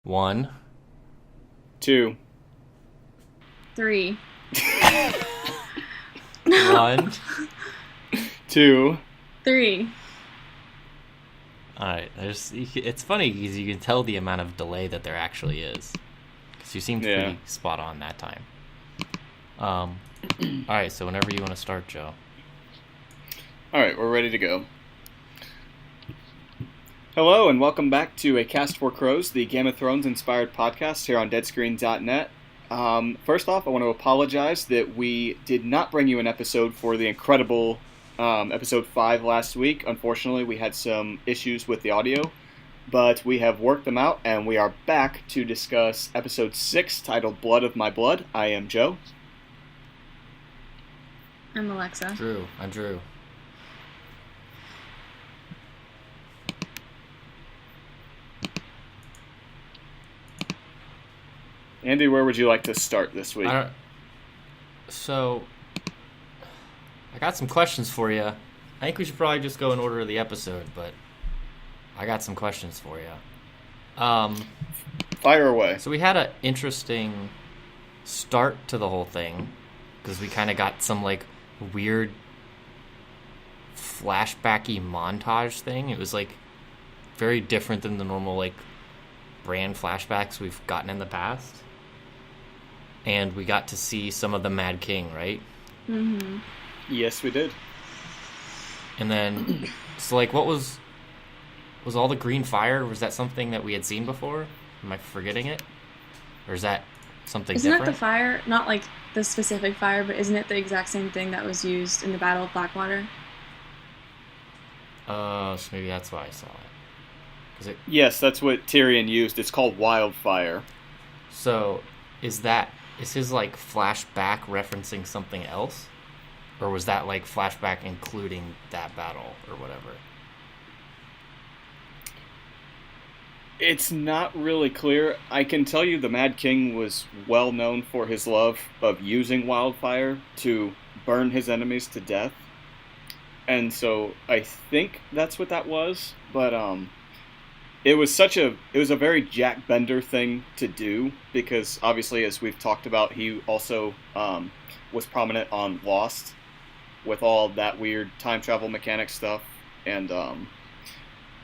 1, 2, 3. 1. 2. 3. Alright, it's funny because you can tell the amount of delay that there actually is. Because you seemed pretty spot on that time. Alright, so whenever you want to start, Joe. Alright, we're ready to go. Hello, and welcome back to A Cast for Crows, the Game of Thrones inspired podcast here on deadscreen.net. First off, I want to apologize that we did not bring you an episode for the incredible episode 5 last week. Unfortunately, we had some issues with the audio, but we have worked them out, and we are back to discuss episode 6, titled Blood of My Blood. I am Joe. I'm Alexa. Drew. I'm Drew. Andy, where would you like to start this week? So, I got some questions for you. I think we should probably just go in order of the episode, but I got some questions for you. Fire away. So we had an interesting start to the whole thing, because we kind of got some, weird flashbacky montage thing. It was, very different than the normal, Bran flashbacks we've gotten in the past. And we got to see some of the Mad King, right? Mm-hmm. Yes, we did. And then, so, what was all the green fire? Was that something that we had seen before? Am I forgetting it? Or is that something Isn't different? that the fire? Not, the specific fire, but isn't it the exact same thing that was used in the Battle of Blackwater? So maybe that's why I saw it. Yes, that's what Tyrion used. It's called wildfire. So, is his, flashback referencing something else? Or was that, flashback including that battle, or whatever? It's not really clear. I can tell you the Mad King was well known for his love of using wildfire to burn his enemies to death. And so I think that's what that was, but it was a very Jack Bender thing to do, because obviously, as we've talked about, he also was prominent on Lost with all that weird time travel mechanic stuff. And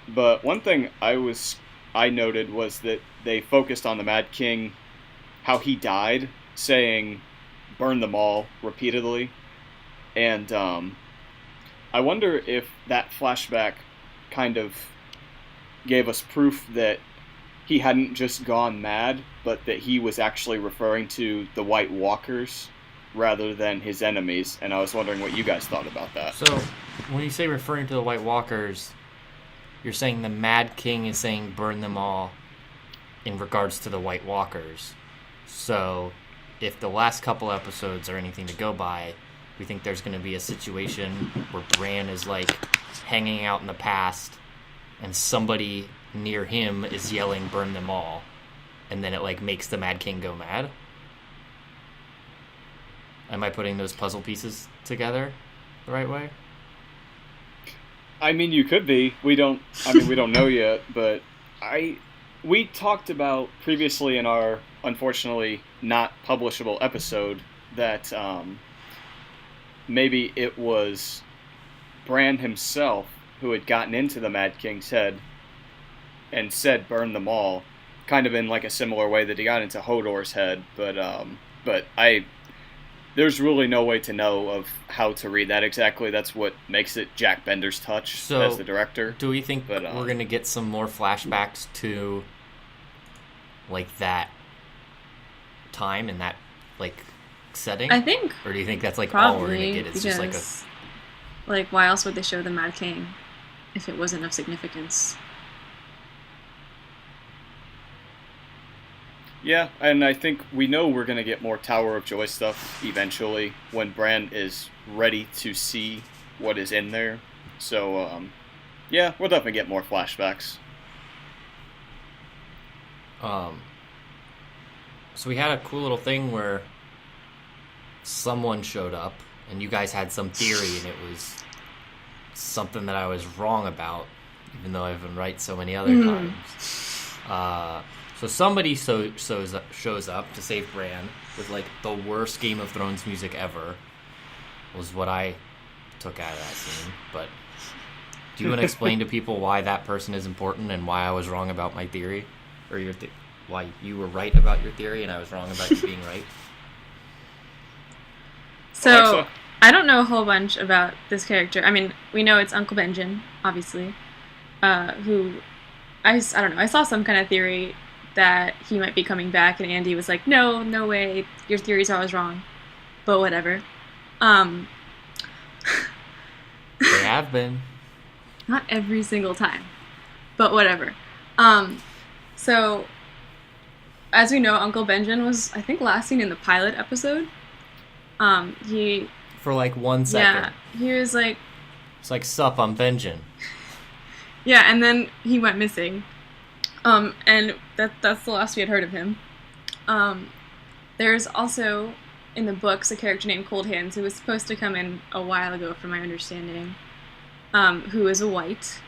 but one thing I noted was that they focused on the Mad King, how he died, saying "burn them all" repeatedly, and I wonder if that flashback kind of gave us proof that he hadn't just gone mad, but that he was actually referring to the White Walkers rather than his enemies, and I was wondering what you guys thought about that. So, when you say referring to the White Walkers, you're saying the Mad King is saying burn them all in regards to the White Walkers. So, if the last couple episodes are anything to go by, we think there's going to be a situation where Bran is, hanging out in the past, and somebody near him is yelling, burn them all, and then it, makes the Mad King go mad? Am I putting those puzzle pieces together the right way? I mean, you could be. We don't know yet, but we talked about previously in our, unfortunately, not publishable episode that maybe it was Bran himself who had gotten into the Mad King's head and said burn them all, kind of in a similar way that he got into Hodor's head, but there's really no way to know of how to read that exactly. That's what makes it Jack Bender's touch as the director. Do we think we're going to get some more flashbacks to that time and that setting? I think. Or do you think that's probably, all we're going to get? It's because, just why else would they show the Mad King if it wasn't of significance? Yeah, and I think we know we're going to get more Tower of Joy stuff eventually when Bran is ready to see what is in there. So, yeah, we'll definitely get more flashbacks. So we had a cool little thing where someone showed up, and you guys had some theory, and it was something that I was wrong about, even though I've been right so many other times. So somebody shows up to save Bran with, like, the worst Game of Thrones music ever, was what I took out of that scene. But do you want to explain to people why that person is important and why I was wrong about my theory? Or why you were right about your theory and I was wrong about you being right? So, Alexa? I don't know a whole bunch about this character. I mean, we know it's Uncle Benjen, obviously, who, I don't know, I saw some kind of theory that he might be coming back, and Andy was like, no way, your theory's always wrong. But whatever. They have been. Not every single time. But whatever. So, as we know, Uncle Benjen was, I think, last seen in the pilot episode. He... For, like, 1 second. Yeah, he was like... It's like, sup, I'm Benjen. Yeah, and then he went missing. And that's the last we had heard of him. There's also, in the books, a character named Cold Hands who was supposed to come in a while ago, from my understanding, who is a white.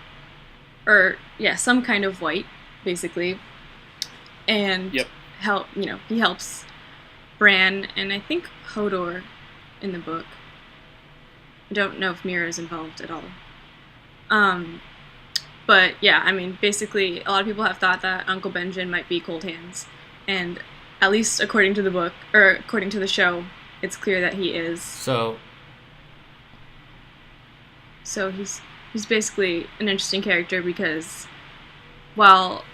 Or, yeah, some kind of white, basically. And Yep. he helps Bran and I think Hodor in the book. I don't know if Mira is involved at all. But yeah, I mean, basically, a lot of people have thought that Uncle Benjen might be Cold Hands, and at least according to the book, or according to the show, it's clear that he is. So he's basically an interesting character because while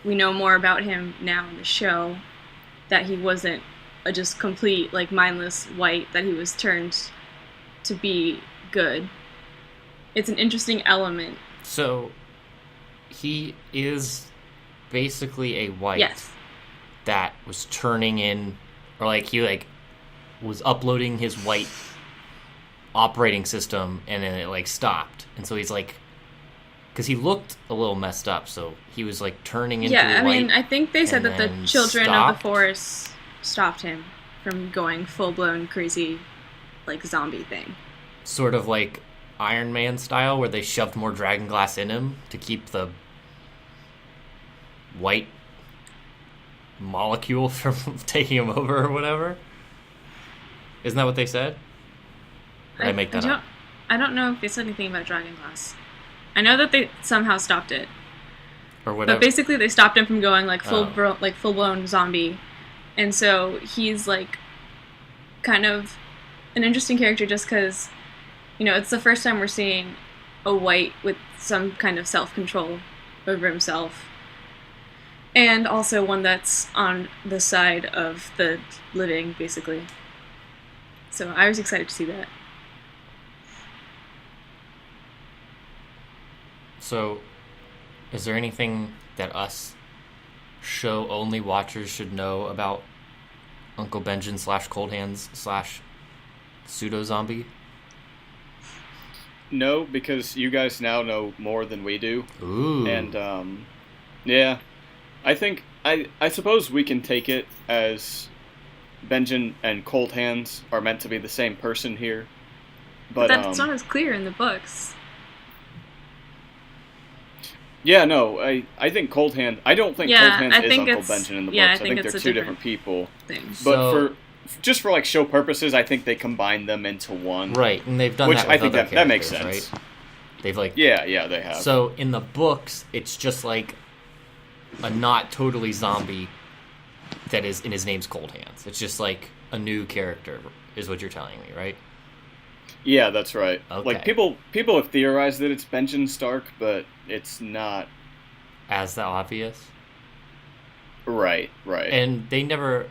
we know more about him now in the show, that he wasn't a just complete, like, mindless white, that he was turned to be good. It's an interesting element. So, he is basically a white Yes. that was turning in, or, like, he, like, was uploading his white operating system, and then it, like, stopped. And so he's, like, because he looked a little messed up, so he was, like, turning into Yeah, white. I mean, I think they said that the then children of stopped. the forest stopped him from going full-blown crazy, like, zombie thing. Sort of like Iron Man style, where they shoved more dragon glass in him to keep the white molecule from taking him over or whatever. Isn't that what they said? Or did I make that up? I don't know if they said anything about dragon glass. I know that they somehow stopped it. Or whatever. But basically they stopped him from going, like, Oh. full-blown zombie. And so he's, like, kind of an interesting character just because, you know, it's the first time we're seeing a white with some kind of self-control over himself. And also one that's on the side of the living, basically. So I was excited to see that. So, is there anything that us show-only watchers should know about Uncle Benjen / Cold Hands / pseudo-zombie? No, because you guys now know more than we do. Ooh. And, yeah. I think, I suppose we can take it as Benjen and Cold Hands are meant to be the same person here. But, that's not as clear in the books. yeah, no, I think Cold Hand, I don't think Yeah, Cold Hands I is think Uncle it's- Benjen in the yeah, I books. I think think it's they're a two different- different people. Things. But So- just for like show purposes, I think they combine them into one. Right, and they've done Which that with I think other that makes characters, sense. right? They've, like... Yeah, they have. So, in the books, it's just, like, a not totally zombie that is, and his name's Cold Hands. It's just, like, a new character, is what you're telling me, right? Yeah, that's right. Okay. Like, people have theorized that it's Benjen Stark, but it's not. As the obvious. Right. And they never...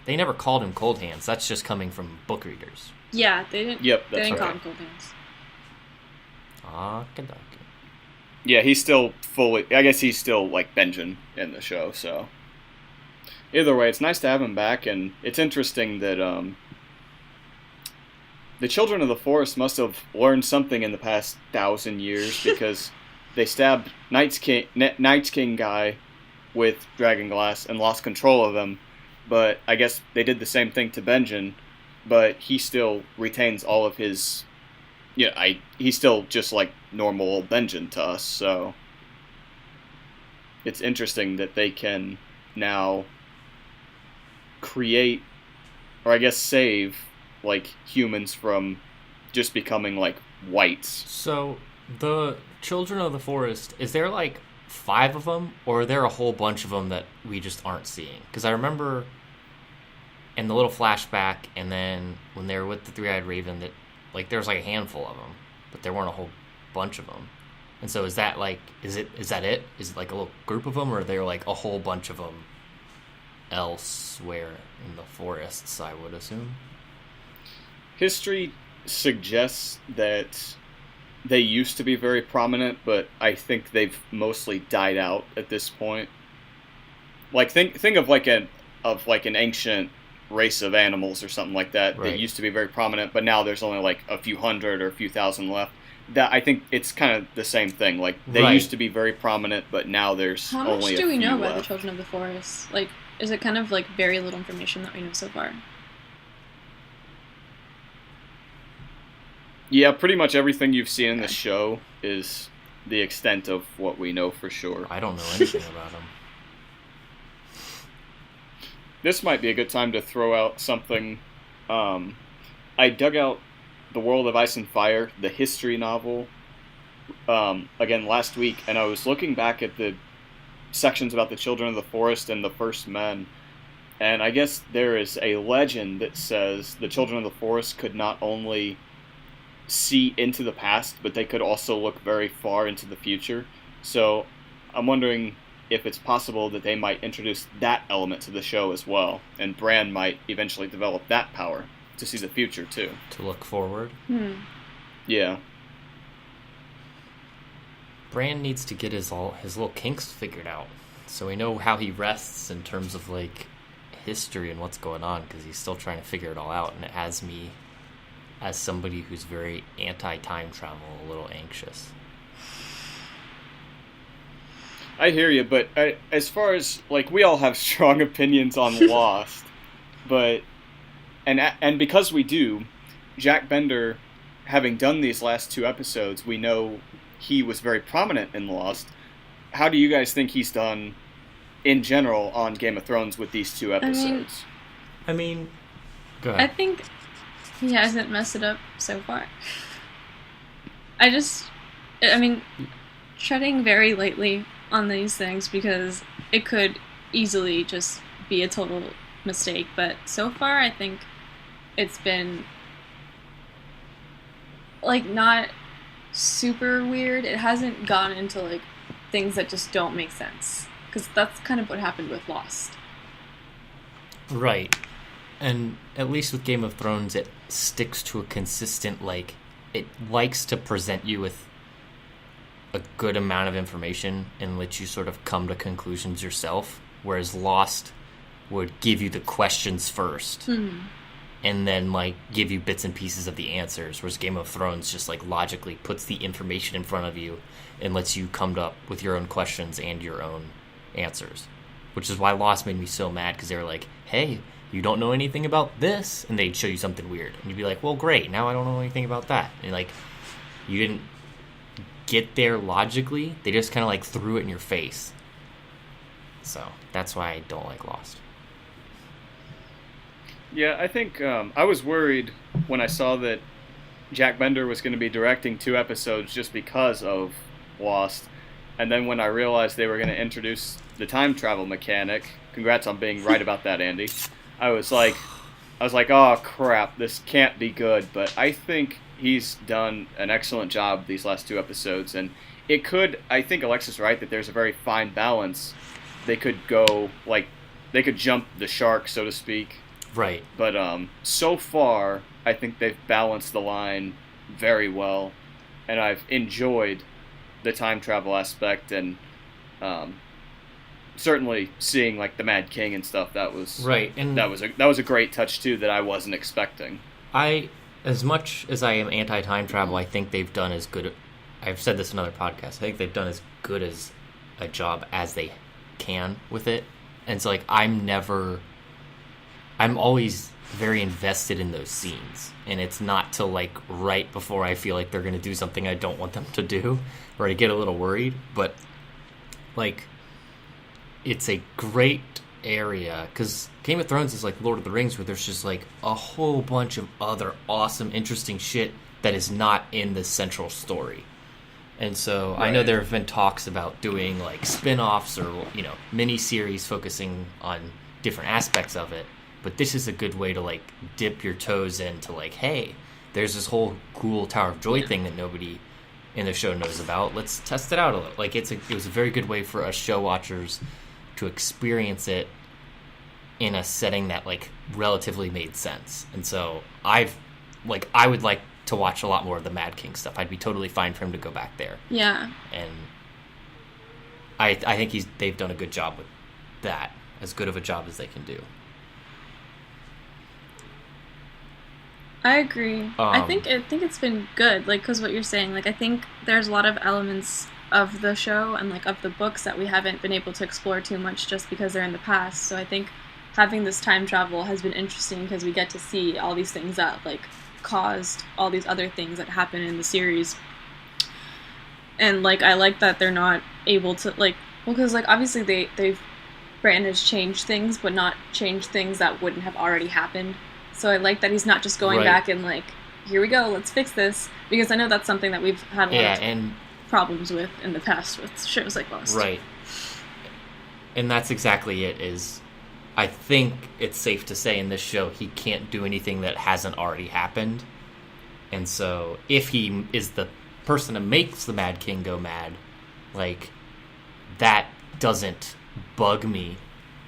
They never called him Cold Hands. That's just coming from book readers. Yeah, they didn't. Yep, They that's didn't call right. him Cold Hands. Okey-dokey. Yeah, he's still fully. I guess he's still like Benjen in the show. So either way, it's nice to have him back, and it's interesting that the children of the forest must have learned something in the past 1,000 years because they stabbed Night's King guy with dragon glass and lost control of him. But I guess they did the same thing to Benjen, but he still retains all of his. Yeah, he's still just like normal old Benjen to us. So it's interesting that they can now create, or I guess save, like, humans from just becoming, like, whites. So, the Children of the Forest, is there, like, 5 of them, or are there a whole bunch of them that we just aren't seeing? Because I remember in the little flashback, and then when they were with the Three-Eyed Raven, that, like, there was, like, a handful of them, but there weren't a whole bunch of them. And so is that, like, is that it? Is it, like, a little group of them, or are there, like, a whole bunch of them elsewhere in the forests, I would assume? History suggests that they used to be very prominent, but I think they've mostly died out at this point. Like, think of an ancient race of animals or something like that Right. that used to be very prominent, but now there's only like a few hundred or a few thousand left. That, I think it's kind of the same thing. Like, they Right. used to be very prominent, but now there's How only much a do we few know about the left. Children of the Forest? Like, is it kind of like very little information that we know so far? Yeah, pretty much everything you've seen in the show is the extent of what we know for sure. I don't know anything about them. This might be a good time to throw out something. I dug out The World of Ice and Fire, the history novel, again last week, and I was looking back at the sections about the Children of the Forest and the First Men, and I guess there is a legend that says the Children of the Forest could not only see into the past, but they could also look very far into the future. So I'm wondering if it's possible that they might introduce that element to the show as well, and Bran might eventually develop that power to see the future too. To look forward. Yeah. Bran needs to get his little kinks figured out, so we know how he rests in terms of, like, history and what's going on, because he's still trying to figure it all out, and it has me, as somebody who's very anti-time travel, a little anxious. I hear you, but as far as, like, we all have strong opinions on Lost, but and because we do, Jack Bender, having done these last 2 episodes, we know he was very prominent in Lost. How do you guys think he's done in general on Game of Thrones with these 2 episodes? I mean, go I ahead. think he hasn't messed it up so far. I mean, treading very lightly on these things because it could easily just be a total mistake, but so far I think it's been, like, not super weird. It hasn't gone into, like, things that just don't make sense, because that's kind of what happened with Lost. Right. And at least with Game of Thrones, it sticks to a consistent, like, it likes to present you with a good amount of information and let you sort of come to conclusions yourself, whereas Lost would give you the questions first and then, like, give you bits and pieces of the answers, whereas Game of Thrones just, like, logically puts the information in front of you and lets you come up with your own questions and your own answers, which is why Lost made me so mad, because they were like, hey, you don't know anything about this, and they'd show you something weird, and you'd be like, well, great, now I don't know anything about that. And, like, you didn't get there logically, they just kind of, like, threw it in your face. So that's why I don't like Lost. Yeah, I think I was worried when I saw that Jack Bender was going to be directing 2 episodes just because of Lost, and then when I realized they were going to introduce the time travel mechanic, congrats on being right about that, Andy, I was like, oh crap, this can't be good, but I think he's done an excellent job these last 2 episodes, and it could, I think Alexa's right that there's a very fine balance. They could go, like, they could jump the shark, so to speak. Right. But so far, I think they've balanced the line very well, and I've enjoyed the time travel aspect, and certainly seeing, like, the Mad King and stuff. That was right, and that was a great touch too that I wasn't expecting. As much as I am anti-time travel, I think they've done as good. I've said this in other podcasts. I think they've done as good as a job as they can with it, and so, like, I'm always very invested in those scenes, and it's not till, like, right before I feel like they're going to do something I don't want them to do, or I get a little worried. But, like, it's a great area, because Game of Thrones is like Lord of the Rings, where there's just like a whole bunch of other awesome, interesting shit that is not in the central story. And so I know there have been talks about doing like spin-offs or, you know, mini-series focusing on different aspects of it, but this is a good way to like dip your toes into like, hey, there's this whole cool Tower of Joy thing that nobody in the show knows about. Let's test it out a little. Like it was a very good way for us show watchers to experience it in a setting that like relatively made sense. And so I would like to watch a lot more of the Mad King stuff. I'd be totally fine for him to go back there. Yeah. And I think they've done a good job with that, as good of a job as they can do. I agree. I think it's been good, like, because what you're saying, like, I think there's a lot of elements of the show and like of the books that we haven't been able to explore too much just because they're in the past. So I think having this time travel has been interesting because we get to see all these things that like caused all these other things that happen in the series. And like I like that they're not able to like, well, because like obviously they've Bran has changed things, but not changed things that wouldn't have already happened. So I like that he's not just going back and like, here we go, let's fix this, because I know that's something that we've had a lot of problems with in the past with shows like Lost. Right. And that's exactly it, is I think it's safe to say in this show he can't do anything that hasn't already happened. And so if he is the person that makes the Mad King go mad, like, that doesn't bug me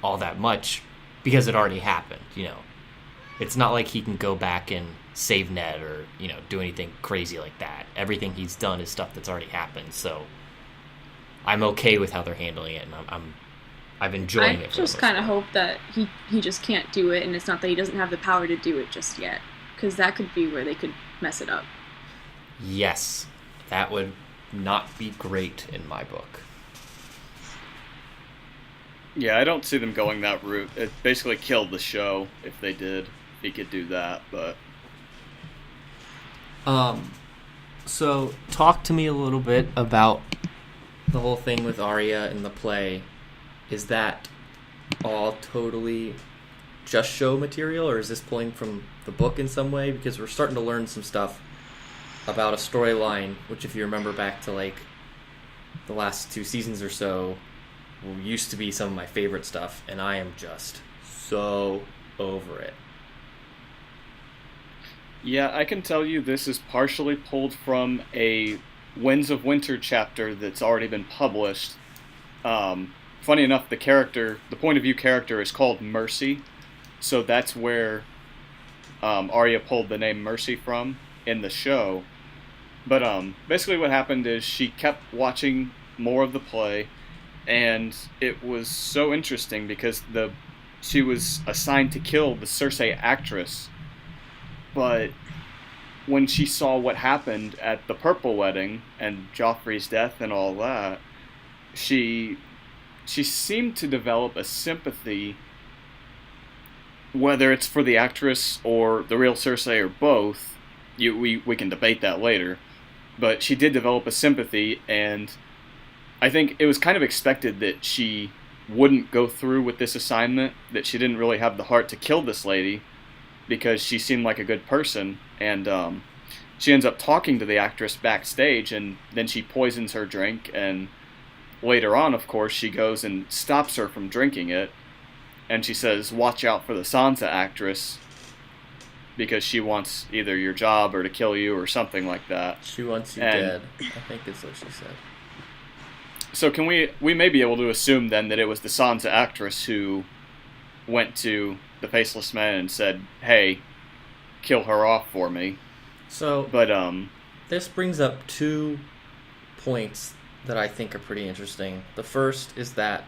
all that much because it already happened, you know. It's not like he can go back and save Ned or, you know, do anything crazy like that. Everything he's done is stuff that's already happened, so I'm okay with how they're handling it, and I'm enjoying it. I just kind of hope that he just can't do it, and it's not that he doesn't have the power to do it just yet, because that could be where they could mess it up. Yes, that would not be great in my book. Yeah, I don't see them going that route. It basically killed the show if they did. If he could do that, but... So, talk to me a little bit about the whole thing with Arya in the play. Is that all totally just show material, or is this pulling from the book in some way? Because we're starting to learn some stuff about a storyline, which if you remember back to, like, the last 2 seasons or so, used to be some of my favorite stuff, and I am just so over it. Yeah, I can tell you this is partially pulled from a Winds of Winter chapter that's already been published. Funny enough, the point of view character is called Mercy, so that's where Arya pulled the name Mercy from in the show. But basically what happened is she kept watching more of the play, and it was so interesting because she was assigned to kill the Cersei actress. But when she saw what happened at the Purple Wedding and Joffrey's death and all that, she seemed to develop a sympathy, whether it's for the actress or the real Cersei or both. We can debate that later. But she did develop a sympathy, and I think it was kind of expected that she wouldn't go through with this assignment, that she didn't really have the heart to kill this lady, because she seemed like a good person, and she ends up talking to the actress backstage, and then she poisons her drink, and later on, of course, she goes and stops her from drinking it, and she says, watch out for the Sansa actress, because she wants either your job or to kill you or something like that. She wants you dead, I think is what she said. So can we may be able to assume then that it was the Sansa actress who went to the Faceless Men and said, hey, kill her off for me. So, but this brings up 2 points that I think are pretty interesting. The first is that,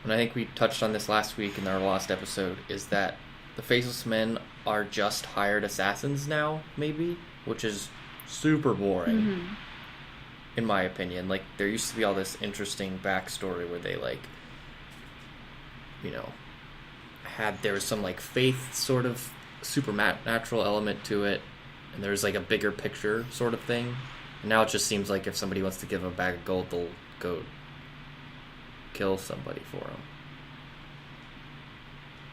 and I think we touched on this last week in our last episode, is that the Faceless Men are just hired assassins now, maybe, which is super boring, in my opinion. Like, there used to be all this interesting backstory where they, like, you know, there was some like faith sort of supernatural element to it, and there's like a bigger picture sort of thing. And now it just seems like if somebody wants to give a bag of gold, they'll go kill somebody for him.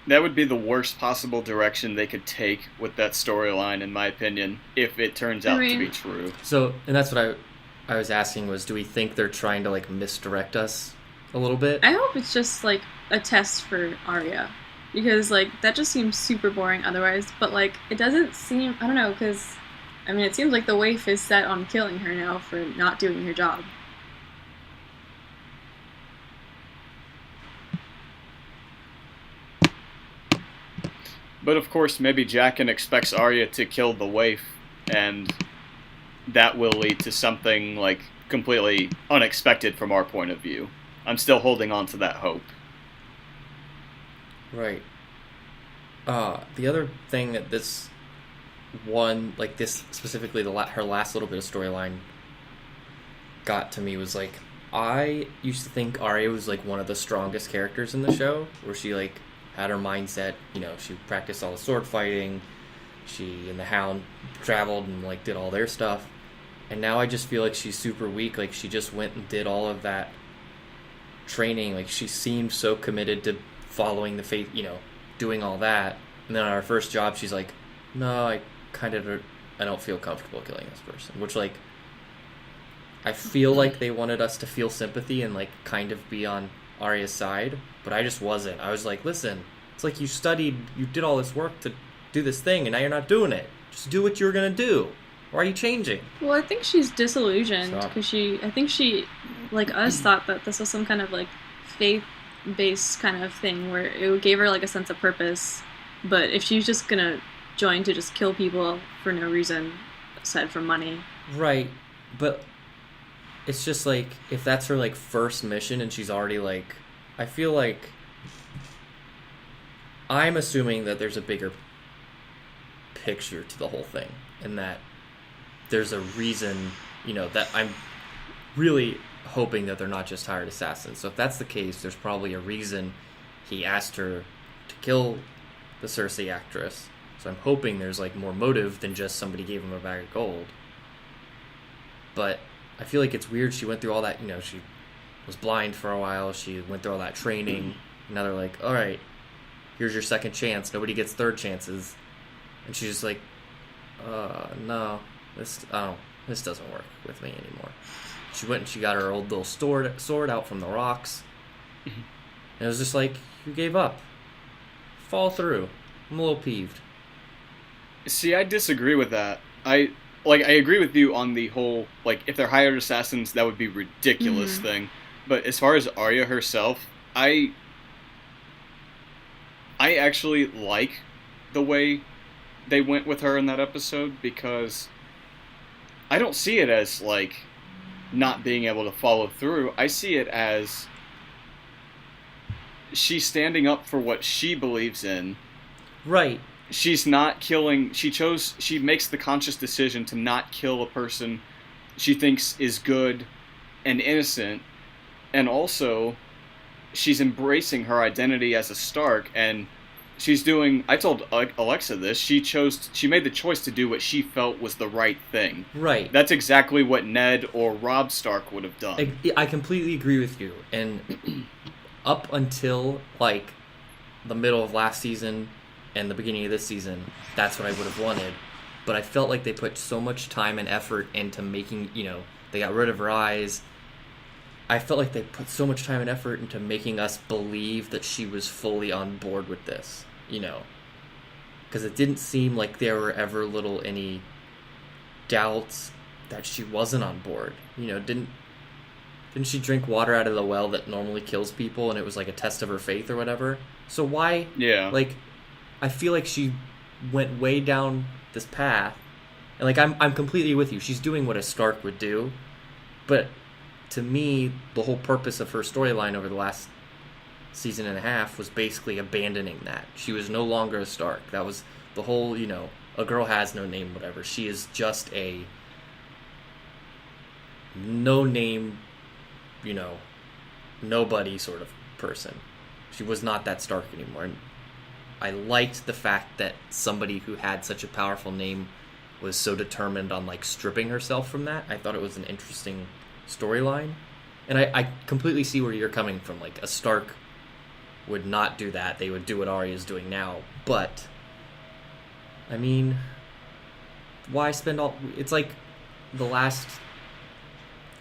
That would be the worst possible direction they could take with that storyline, in my opinion, if it turns out to be true. So, and that's what I was asking was, do we think they're trying to, like, misdirect us a little bit? I hope it's just, like, a test for Arya. Because, like, that just seems super boring otherwise. But, like, it doesn't seem... I don't know, because... I mean, it seems like the waif is set on killing her now for not doing her job. But of course, maybe Jaqen expects Arya to kill the waif, and that will lead to something, like, completely unexpected from our point of view. I'm still holding on to that hope. Right. The other thing that this one, like this specifically, her last little bit of storyline got to me was, like, I used to think Arya was, like, one of the strongest characters in the show, where she, like, had her mindset, you know, she practiced all the sword fighting, she and the Hound traveled and, like, did all their stuff, and now I just feel like she's super weak. Like, she just went and did all of that training, like, she seemed so committed to following the faith, you know, doing all that, and then on her first job, she's like, no, I don't feel comfortable killing this person, which, like, I feel like they wanted us to feel sympathy and, like, kind of be on Arya's side, but I just wasn't. I was like, listen, it's like you studied, you did all this work to do this thing, and now you're not doing it. Just do what you were gonna do. Why are you changing? Well, I think she's disillusioned, because I think she, like us, thought that this was some kind of, like, faith-based kind of thing, where it gave her, like, a sense of purpose, but if she's just gonna join to just kill people for no reason, aside from money. Right, but it's just, like, if that's her, like, first mission and she's already, like... I feel like... I'm assuming that there's a bigger picture to the whole thing, and that there's a reason, you know, that I'm really hoping that they're not just hired assassins. So if that's the case, there's probably a reason he asked her to kill the Cersei actress. So I'm hoping there's, like, more motive than just somebody gave him a bag of gold. But I feel like it's weird she went through all that, you know, she was blind for a while, she went through all that training, and now they're like, alright, here's your second chance, nobody gets third chances. And she's just like, no, this doesn't work with me anymore. She went and she got her old little sword out from the rocks. And it was just like, you gave up. Fall through. I'm a little peeved. See, I disagree with that. I agree with you on the whole, like, if they're hired assassins, that would be a ridiculous thing. But as far as Arya herself, I actually like the way they went with her in that episode, because I don't see it as, like, not being able to follow through. I see it as she's standing up for what she believes in. Right. She's not killing... She makes the conscious decision to not kill a person she thinks is good and innocent. And also, she's embracing her identity as a Stark, and she's doing... I told Alexa this. She made the choice to do what she felt was the right thing. Right. That's exactly what Ned or Robb Stark would have done. I completely agree with you. And up until, like, the middle of last season and the beginning of this season, that's what I would have wanted. But I felt like they put so much time and effort into making, you know, they got rid of her eyes. I felt like they put so much time and effort into making us believe that she was fully on board with this, you know. Because it didn't seem like there were ever any doubts that she wasn't on board. You know, didn't she drink water out of the well that normally kills people, and it was like a test of her faith or whatever? So why... Yeah. Like, I feel like she went way down this path, and, like, I'm completely with you. She's doing what a Stark would do, but to me, the whole purpose of her storyline over the last season and a half was basically abandoning that. She was no longer a Stark. That was the whole, you know, a girl has no name, whatever. She is just a no-name, you know, nobody sort of person. She was not that Stark anymore. And I liked the fact that somebody who had such a powerful name was so determined on, like, stripping herself from that. I thought it was an interesting storyline. And I completely see where you're coming from. Like, a Stark would not do that. They would do what Arya is doing now. But, I mean, why spend all... It's like the last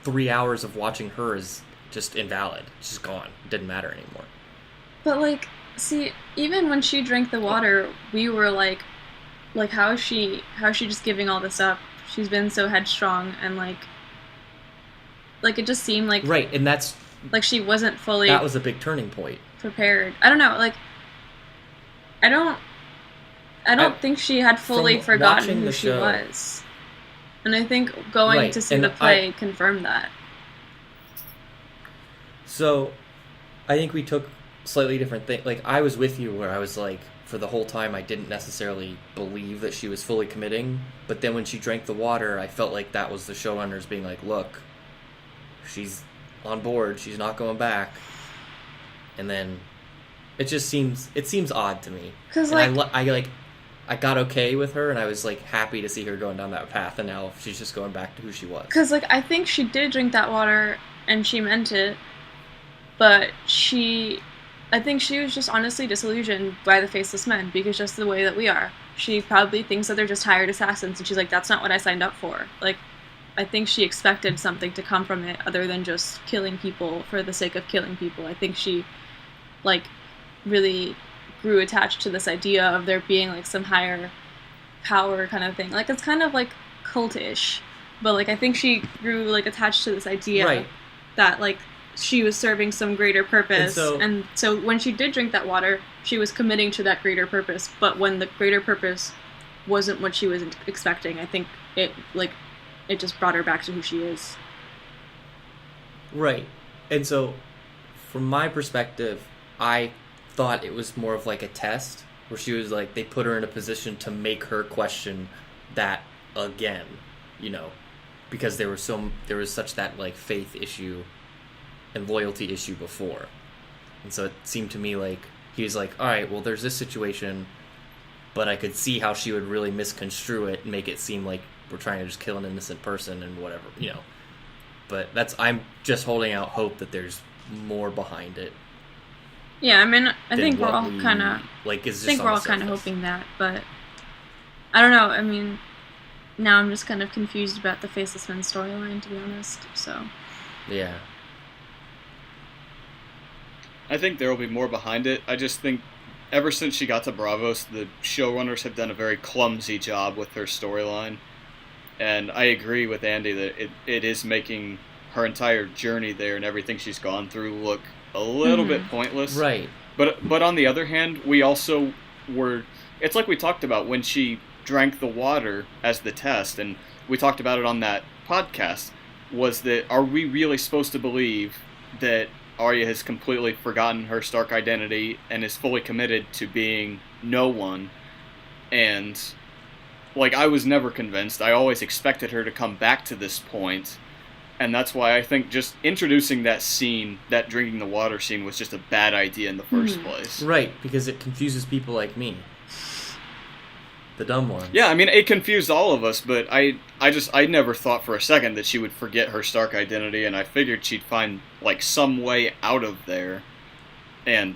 3 hours of watching her is just invalid. She's gone. It didn't matter anymore. But, like, see, even when she drank the water, we were like, how is she just giving all this up? She's been so headstrong, and, like, it just seemed like... Right, and that's... Like, she wasn't fully... That was a big turning point. Prepared. I don't know, like... I don't think she had fully forgotten who she was. And I think going to see the play confirmed that. So, I think we took slightly different things. Like, I was with you where I was like, for the whole time, I didn't necessarily believe that she was fully committing. But then when she drank the water, I felt like that was the showrunners being like, look, she's on board. She's not going back. And then it seems odd to me. Because, like, I got okay with her, and I was, like, happy to see her going down that path, and now she's just going back to who she was. Because, like, I think she did drink that water, and she meant it, but I think she was just honestly disillusioned by the Faceless Men, because just the way that we are. She probably thinks that they're just hired assassins, and she's like, that's not what I signed up for. Like, I think she expected something to come from it, other than just killing people for the sake of killing people. I think she, like, really... grew attached to this idea of there being like some higher power kind of thing. Like, it's kind of like cultish, but like I think she grew like attached to this idea that like she was serving some greater purpose, and so when she did drink that water, she was committing to that greater purpose. But when the greater purpose wasn't what she was expecting, I think it just brought her back to who she is. Right. And so from my perspective, I thought it was more of like a test where she was like, they put her in a position to make her question that again, you know, because there was such that like faith issue and loyalty issue before. And so it seemed to me like he was like, all right, well, there's this situation, but I could see how she would really misconstrue it and make it seem like we're trying to just kill an innocent person and whatever, you know. But I'm just holding out hope that there's more behind it. Yeah, I mean, I think we're all kind of hoping that, but I don't know. I mean, now I'm just kind of confused about the Faceless Men storyline, to be honest. So yeah, I think there will be more behind it. I just think ever since she got to Bravos, the showrunners have done a very clumsy job with her storyline, and I agree with Andy that it is making her entire journey there and everything she's gone through look a little bit pointless. Right. But on the other hand, we also were... It's like we talked about when she drank the water as the test, and we talked about it on that podcast, was that are we really supposed to believe that Arya has completely forgotten her Stark identity and is fully committed to being no one? And, like, I was never convinced. I always expected her to come back to this point. And that's why I think just introducing that scene, that drinking the water scene, was just a bad idea in the first place. Right, because it confuses people like me. The dumb ones. Yeah, I mean, it confused all of us, but I never thought for a second that she would forget her Stark identity, and I figured she'd find, like, some way out of there. And,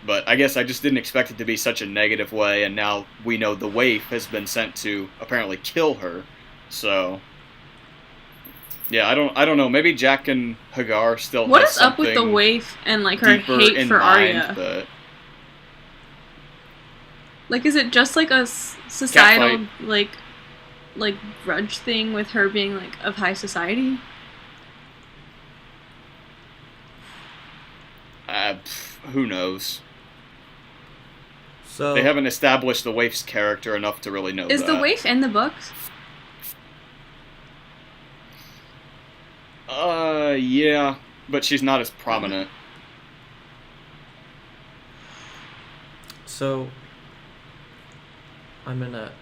but I guess I just didn't expect it to be such a negative way, and now we know the Waif has been sent to apparently kill her, so... Yeah, I don't know. Maybe Jack and Hagar still what has is up with the Waif and like her hate for Arya? But... Like, is it just like a societal like grudge thing with her being like of high society? Who knows? So they haven't established the Waif's character enough to really know. Is the Waif in the books? Yeah, but she's not as prominent. So, I'm gonna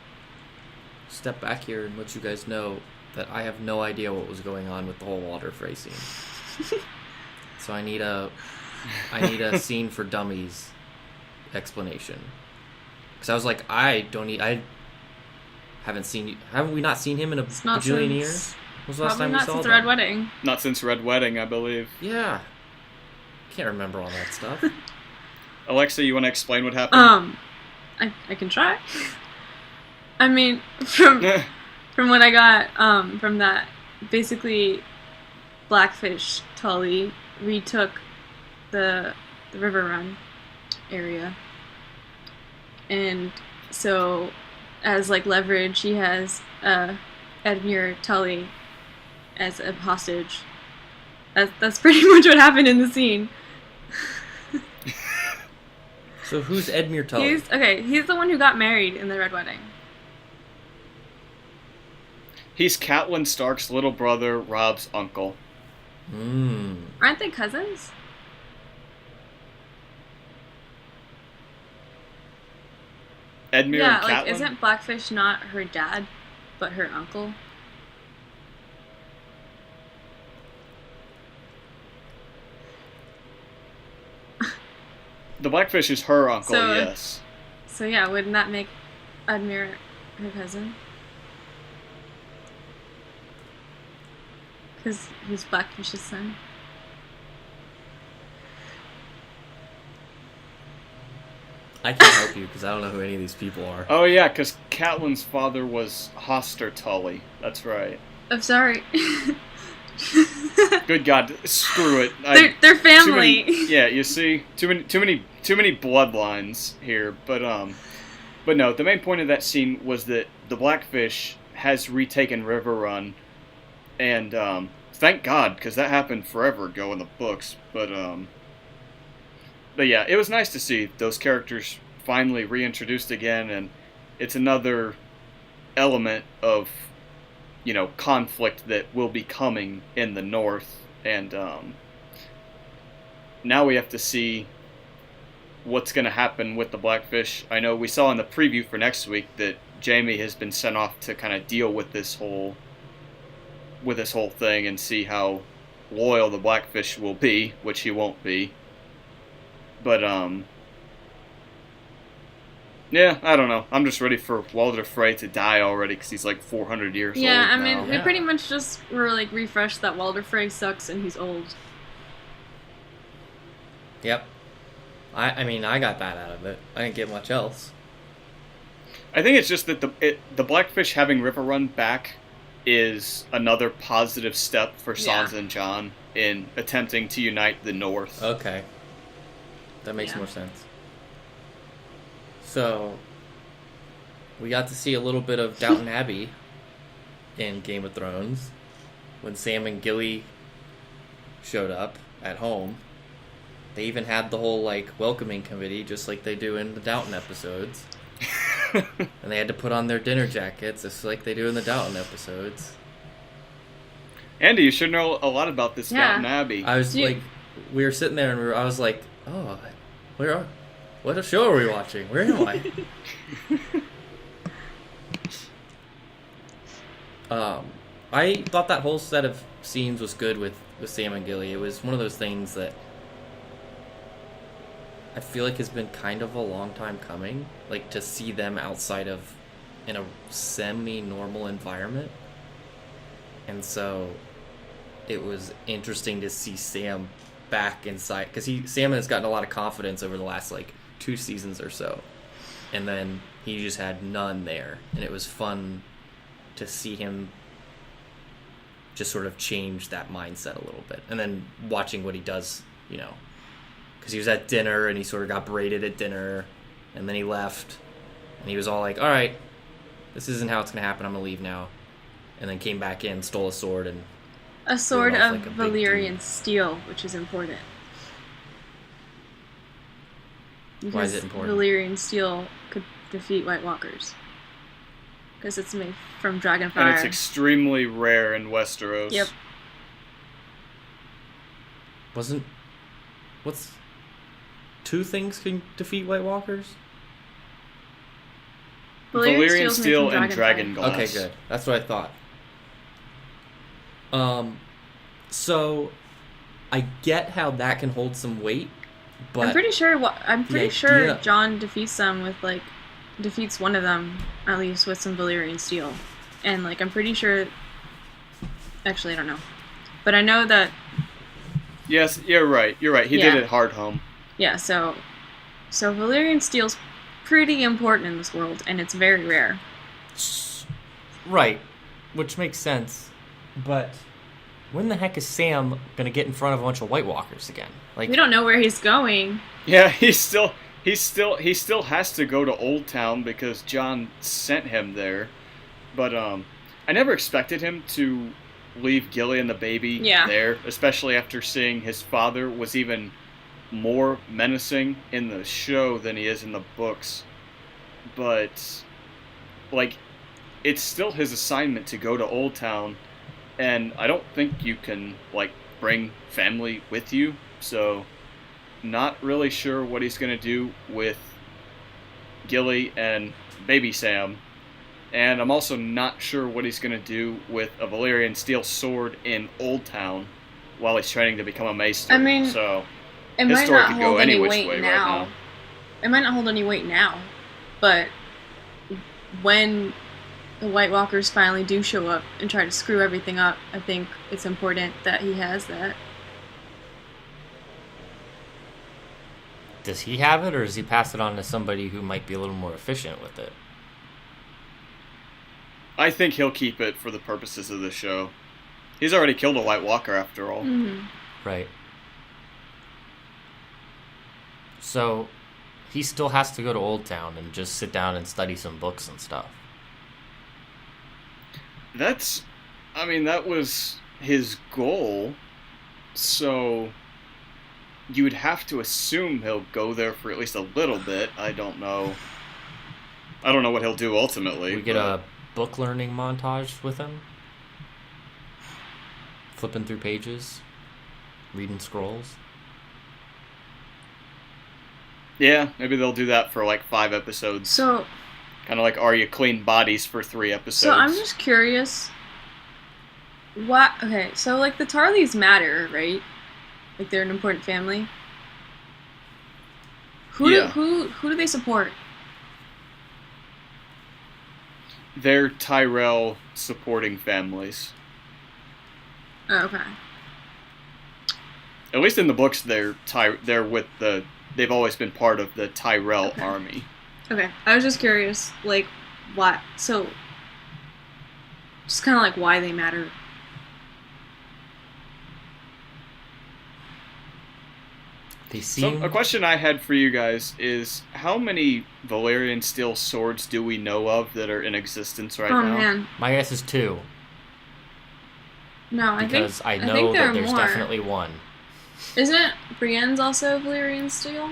step back here and let you guys know that I have no idea what was going on with the whole Walder Frey scene. So I need a scene for dummies explanation. Because I was like, haven't we not seen him in a bajillion years? was the last Probably time we not saw since them? the Red Wedding. Not since Red Wedding, I believe. Yeah. Can't remember all that stuff. Alexa, you want to explain what happened? I can try. I mean, from what I got, from that, basically, Blackfish, Tully retook the Riverrun area, and so as like leverage, he has Edmure Tully as a hostage. That's pretty much what happened in the scene. So who's Edmure Tully? He's the one who got married in the Red Wedding. He's Catelyn Stark's little brother, Robb's uncle. Aren't they cousins? Edmure and Catelyn? like, isn't Blackfish not her dad, but her uncle? The Blackfish is her uncle, yes. So yeah, wouldn't that make Edmure her cousin? Because he's Blackfish's son. I can't help you because I don't know who any of these people are. Oh yeah, because Catelyn's father was Hoster Tully. That's right. I'm sorry. Good God, screw it. They're family. Yeah, you see, too many bloodlines here. But no. The main point of that scene was that the Blackfish has retaken Riverrun, and thank God, because that happened forever ago in the books. But yeah, it was nice to see those characters finally reintroduced again, and it's another element of, conflict that will be coming in the North, and now we have to see what's going to happen with the Blackfish. I know we saw in the preview for next week that Jaime has been sent off to kind of deal with this whole thing and see how loyal the Blackfish will be, which he won't be. But, yeah, I don't know. I'm just ready for Walder Frey to die already because he's like 400 years old Yeah, I now. mean, we pretty much just were like refreshed that Walder Frey sucks and he's old. Yep. I mean, I got that out of it. I didn't get much else. I think it's just that the Blackfish having Riverrun back is another positive step for Sansa and Jon in attempting to unite the North. Okay. That makes more sense. So, we got to see a little bit of Downton Abbey in Game of Thrones when Sam and Gilly showed up at home. They even had the whole, welcoming committee, just like they do in the Downton episodes. And they had to put on their dinner jackets, just like they do in the Downton episodes. Andy, you should know a lot about this Downton Abbey. I was we were sitting there and I was like, oh, what show are we watching? Where am I? I thought that whole set of scenes was good with Sam and Gilly. It was one of those things that I feel like has been kind of a long time coming, to see them outside of in a semi-normal environment. And so it was interesting to see Sam back inside, because Sam has gotten a lot of confidence over the last 2 seasons or so, and then he just had none there, and it was fun to see him just sort of change that mindset a little bit, and then watching what he does, because he was at dinner and he sort of got berated at dinner, and then he left, and he was all like, all right, this isn't how it's gonna happen, I'm gonna leave now, and then came back in, stole a sword, and a sword of Valyrian steel, which is important. Because why is it important? Valyrian steel could defeat White Walkers. Because it's made from dragonfire. And it's extremely rare in Westeros. Yep. What's 2 things can defeat White Walkers? Valyrian steel and dragon glass. Okay, good. That's what I thought. So I get how that can hold some weight, but I'm pretty sure Jon defeats them with defeats one of them at least with some Valyrian steel, and I'm pretty sure Actually, I don't know. But I know that... Yes, you're right. He did it hard home. Yeah, so Valyrian steel's pretty important in this world, and it's very rare. Right, which makes sense. But when the heck is Sam gonna get in front of a bunch of White Walkers again? Like, we don't know where he's going. Yeah, he still has to go to Old Town because Jon sent him there. But I never expected him to leave Gilly and the baby there, especially after seeing his father was even more menacing in the show than he is in the books. But like, it's still his assignment to go to Old Town, and I don't think you can like bring family with you, so not really sure what he's gonna do with Gilly and baby Sam. And I'm also not sure what he's going to do with a Valyrian steel sword in Old Town while he's training to become a maester. I mean, so it might not hold any weight now. It might not hold any weight now, but when the White Walkers finally do show up and try to screw everything up, I think it's important that he has that. Does he have it, or does he pass it on to somebody who might be a little more efficient with it? I think he'll keep it for the purposes of the show. He's already killed a White Walker, after all. Mm-hmm. Right. So, he still has to go to Old Town and just sit down and study some books and stuff. That was his goal, so you would have to assume he'll go there for at least a little bit. I don't know what he'll do ultimately. We get a book learning montage with him, flipping through pages, reading scrolls. Yeah, maybe they'll do that for like 5 episodes. So, kind of like Arya cleaned bodies for 3 episodes. So I'm just curious. Okay, so like the Tarleys matter, right? Like they're an important family. Who do they support? They're Tyrell supporting families. Oh, okay. At least in the books, they're with the. They've always been part of the Tyrell army. Okay, I was just curious, like, why? So, just kind of like why they matter. So a question I had for you guys is, how many Valyrian steel swords do we know of that are in existence right now? Oh, man. My guess is 2. No, because I know that there's definitely 1. Isn't Brienne's also Valyrian steel?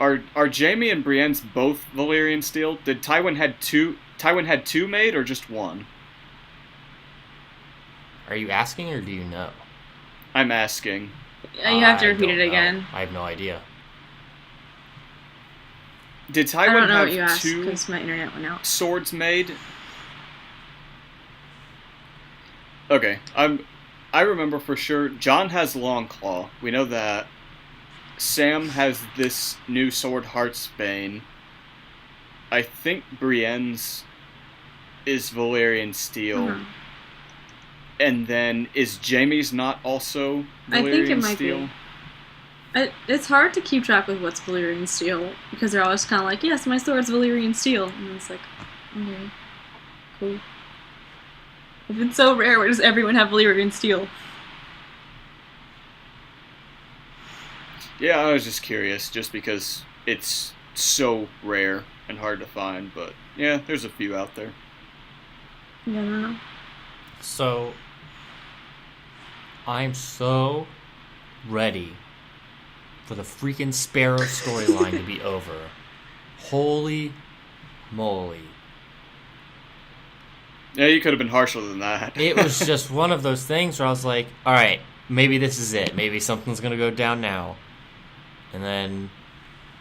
Are Jaime and Brienne's both Valyrian steel? Did Tywin had two made, or just 1? Are you asking, or do you know? I'm asking. You have to repeat it again. I have no idea. Did Tywin I don't know have what you asked, 2 because my internet went out. Swords made? Okay, I remember for sure. Jon has Longclaw. We know that. Sam has this new sword, Heartsbane. I think Brienne's is Valyrian steel. Uh-huh. And then, is Jaime's not also Valyrian I think it might steel? be. It's hard to keep track with what's Valyrian steel, because they're always kind of like, yes, my sword's Valyrian steel. And it's like, okay, cool. If it's so rare, why does everyone have Valyrian steel? Yeah, I was just curious, just because it's so rare and hard to find, but yeah, there's a few out there. Yeah, I don't know. So, I'm so ready for the freaking Sparrow storyline to be over. Holy moly. Yeah, you could have been harsher than that. It was just one of those things where I was like, alright, maybe this is it. Maybe something's going to go down now. And then,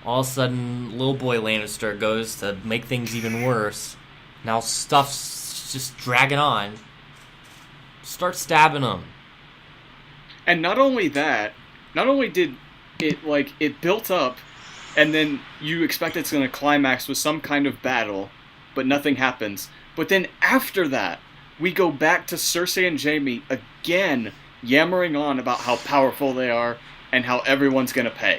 all of a sudden, little boy Lannister goes to make things even worse. Now stuff's just dragging on. Start stabbing him. And not only that, not only did it built up, and then you expect it's going to climax with some kind of battle, but nothing happens. But then after that, we go back to Cersei and Jaime again, yammering on about how powerful they are and how everyone's gonna pay.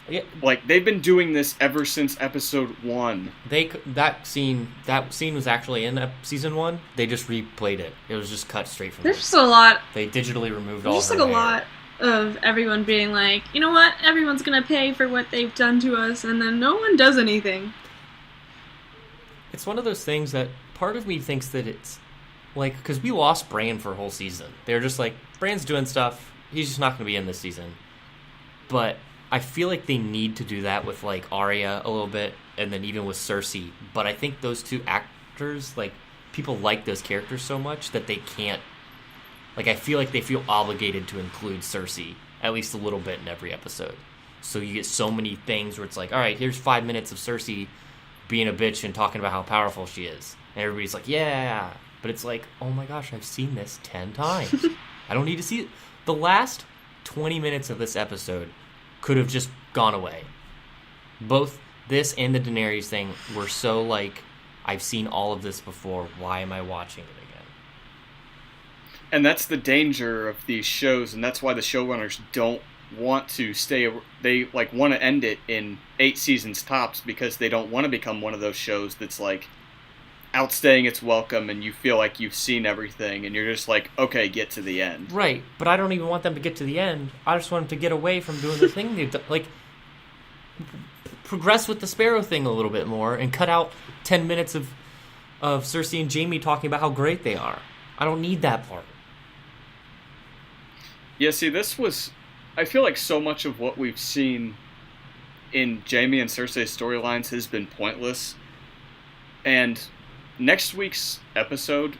Yeah. Like, they've been doing this ever since episode 1. That scene was actually in season 1. They just replayed it. It was just cut straight from There's there. just a lot. They digitally removed all There's her just like a hair. lot of everyone being like, you know what, everyone's gonna pay for what they've done to us, and then no one does anything. It's one of those things that part of me thinks that it's like, because we lost Bran for a whole season. They're just like, Bran's doing stuff. He's just not going to be in this season. But I feel like they need to do that with like Arya a little bit, and then even with Cersei. But I think those two actors, like, people like those characters so much that they can't. Like, I feel like they feel obligated to include Cersei at least a little bit in every episode. So you get so many things where it's like, all right, here's 5 minutes of Cersei being a bitch and talking about how powerful she is. And everybody's like, yeah. But it's like, oh my gosh, I've seen this 10 times. I don't need to see it. The last 20 minutes of this episode could have just gone away. Both this and the Daenerys thing were so like, I've seen all of this before. Why am I watching it again? And that's the danger of these shows, and that's why the showrunners don't want to stay. They like want to end it in 8 seasons tops, because they don't want to become one of those shows that's like outstaying its welcome and you feel like you've seen everything and you're just like, okay, get to the end. Right, but I don't even want them to get to the end. I just want them to get away from doing the thing they've done. Like, progress with the Sparrow thing a little bit more and cut out 10 minutes of Cersei and Jaime talking about how great they are. I don't need that part. Yeah, see, I feel like so much of what we've seen in Jaime and Cersei's storylines has been pointless. And next week's episode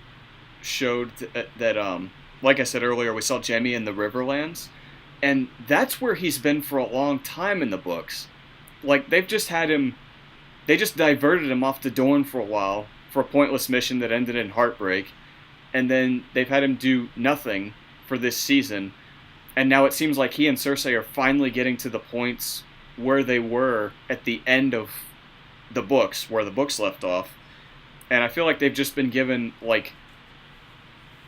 showed that, like I said earlier, we saw Jaime in the Riverlands. And that's where he's been for a long time in the books. Like, they just diverted him off to Dorne for a while for a pointless mission that ended in heartbreak. And then they've had him do nothing for this season. And now it seems like he and Cersei are finally getting to the points where they were at the end of the books, where the books left off. And I feel like they've just been given, like,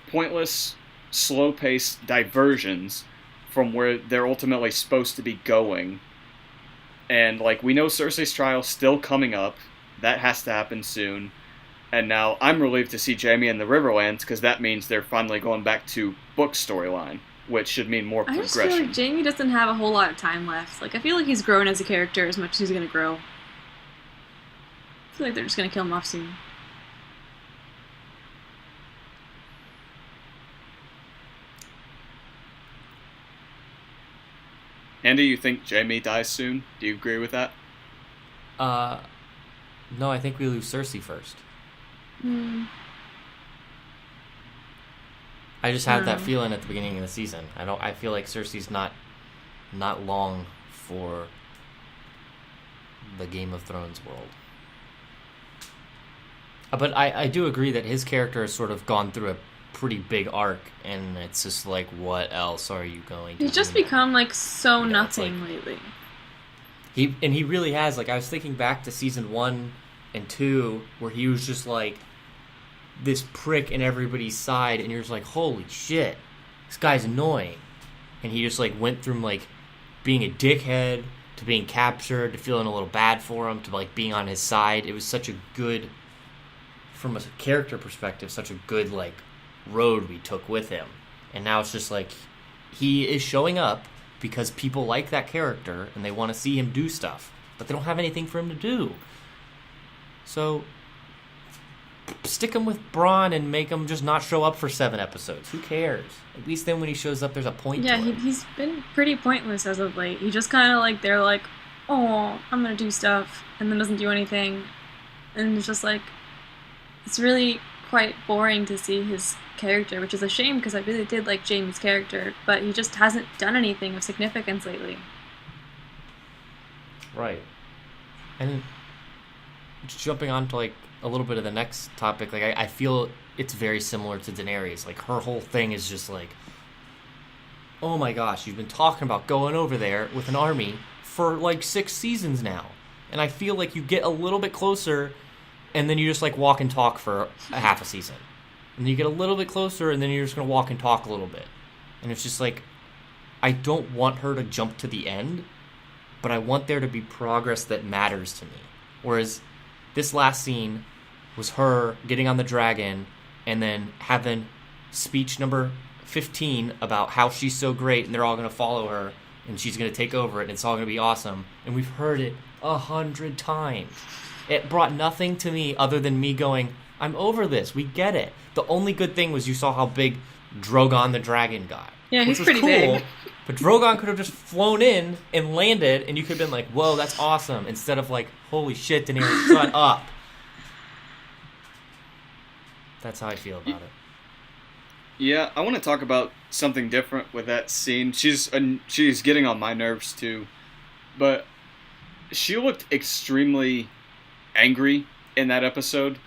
pointless, slow-paced diversions from where they're ultimately supposed to be going. And, like, we know Cersei's trial's still coming up. That has to happen soon. And now I'm relieved to see Jaime in the Riverlands, because that means they're finally going back to book storyline, which should mean more progression. I just feel like Jaime doesn't have a whole lot of time left. Like, I feel like he's grown as a character as much as he's going to grow. I feel like they're just going to kill him off soon. Andy, you think Jaime dies soon? Do you agree with that? No, I think we lose Cersei first. I just had that feeling at the beginning of the season. I feel like Cersei's not long for the Game of Thrones world. But I do agree that his character has sort of gone through a pretty big arc, and it's just like, what else are you going to He's just do become like so now? nothing Like, lately. He really has. Like, I was thinking back to season 1 and 2, where he was just like this prick in everybody's side, and you're just like, holy shit, this guy's annoying. And he just like went from like being a dickhead to being captured to feeling a little bad for him to like being on his side. It was such a good, from a character perspective, such a good like road we took with him. And now it's just like he is showing up because people like that character and they want to see him do stuff, but they don't have anything for him to do. So stick him with Bran and make him just not show up for 7 episodes. Who cares? At least then when he shows up, there's a point to him. He's been pretty pointless as of late. He just kind of like, they're like, oh, I'm gonna do stuff, and then doesn't do anything. And it's just like, it's really quite boring to see his character, which is a shame because I really did like Jaime's character, but he just hasn't done anything of significance lately. Right. And just jumping on to like a little bit of the next topic, like I feel it's very similar to Daenerys. Like, her whole thing is just like, oh my gosh, you've been talking about going over there with an army for like 6 seasons now. And I feel like you get a little bit closer and then you just like walk and talk for a half a season. And then you get a little bit closer, and then you're just going to walk and talk a little bit. And it's just like, I don't want her to jump to the end, but I want there to be progress that matters to me. Whereas this last scene was her getting on the dragon and then having speech number 15 about how she's so great and they're all going to follow her and she's going to take over it and it's all going to be awesome. And we've heard it 100 times. It brought nothing to me other than me going, I'm over this. We get it. The only good thing was you saw how big Drogon the dragon got. Yeah, he's which was pretty cool, big. But Drogon could have just flown in and landed, and you could have been like, whoa, that's awesome, instead of like, holy shit, Daenerys, shut up. That's how I feel about it. Yeah, I want to talk about something different with that scene. She's getting on my nerves too, but she looked extremely angry in that episode,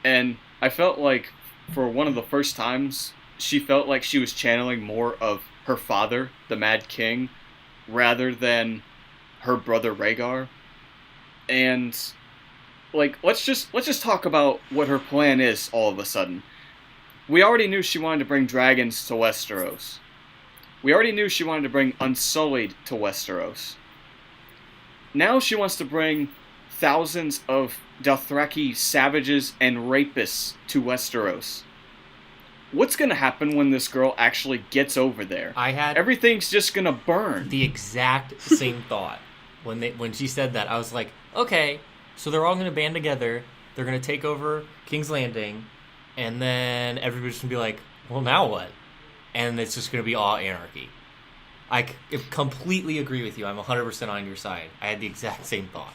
and I felt like for one of the first times she felt like she was channeling more of her father, the Mad King, rather than her brother Rhaegar. And like let's just talk about what her plan is all of a sudden. We already knew she wanted to bring dragons to Westeros. We already knew she wanted to bring Unsullied to Westeros. Now she wants to bring thousands of Dothraki savages and rapists to Westeros. What's going to happen when this girl actually gets over there? Everything's just going to burn. The exact same thought. When she said that, I was like, okay, so they're all going to band together, they're going to take over King's Landing, and then everybody's going to be like, well, now what? And it's just going to be all anarchy. I completely agree with you. I'm 100% on your side. I had the exact same thought.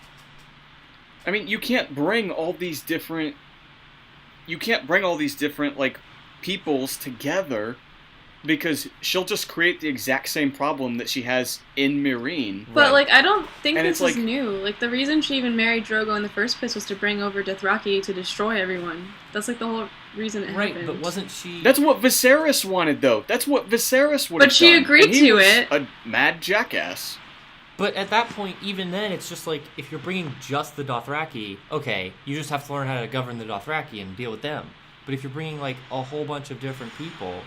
I mean, you can't bring all these different like peoples together, because she'll just create the exact same problem that she has in Meereen. But, like, I don't think and this is new. Like, the reason she even married Drogo in the first place was to bring over Dothraki to destroy everyone. That's, like, the whole reason it happened. Right, but wasn't she... That's what Viserys wanted, though. That's what Viserys would have done. But she agreed to it. A mad jackass. But at that point, even then, it's just like, if you're bringing just the Dothraki, okay, you just have to learn how to govern the Dothraki and deal with them. But if you're bringing, like, a whole bunch of different people,